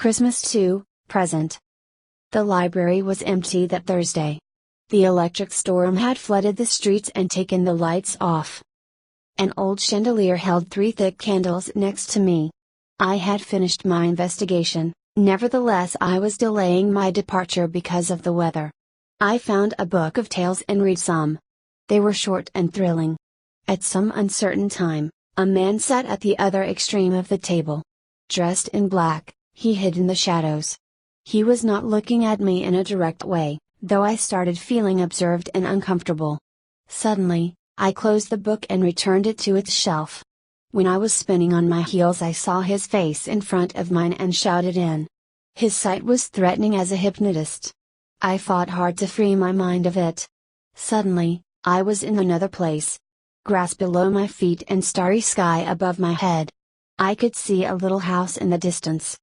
Christmas 2, present. The library was empty that Thursday. The electric storm had flooded the streets and taken the lights off. An old chandelier held 3 thick candles next to me. I had finished my investigation, nevertheless I was delaying my departure because of the weather. I found a book of tales and read some. They were short and thrilling. At some uncertain time, a man sat at the other extreme of the table. Dressed in black, he hid in the shadows. He was not looking at me in a direct way, though I started feeling observed and uncomfortable. Suddenly, I closed the book and returned it to its shelf. When I was spinning on my heels I saw his face in front of mine and shouted in. His sight was threatening as a hypnotist. I fought hard to free my mind of it. Suddenly, I was in another place. Grass below my feet and starry sky above my head. I could see a little house in the distance.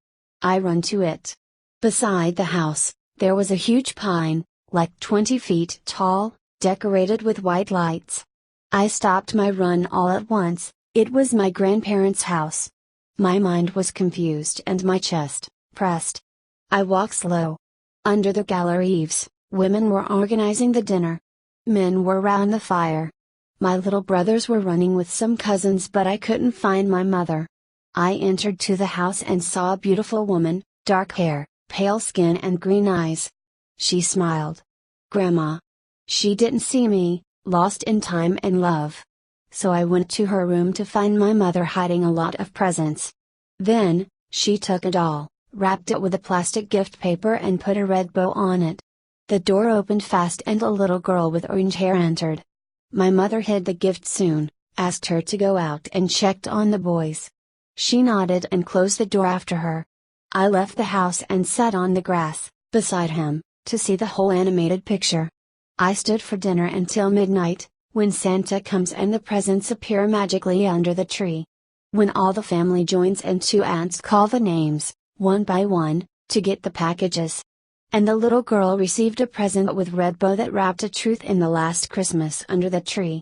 I ran to it. Beside the house, there was a huge pine, like 20 feet tall, decorated with white lights. I stopped my run all at once. It was my grandparents' house. My mind was confused and my chest pressed. I walked slow. Under the gallery eaves, women were organizing the dinner. Men were round the fire. My little brothers were running with some cousins, but I couldn't find my mother. I entered to the house and saw a beautiful woman, dark hair, pale skin and green eyes. She smiled. Grandma. She didn't see me, lost in time and love. So I went to her room to find my mother hiding a lot of presents. Then, she took a doll, wrapped it with a plastic gift paper and put a red bow on it. The door opened fast and a little girl with orange hair entered. My mother hid the gift soon, asked her to go out and checked on the boys. She nodded and closed the door after her. I left the house and sat on the grass, beside him, to see the whole animated picture. I stood for dinner until midnight, when Santa comes and the presents appear magically under the tree. When all the family joins and 2 aunts call the names, one by one, to get the packages. And the little girl received a present with red bow that wrapped a truth in the last Christmas under the tree.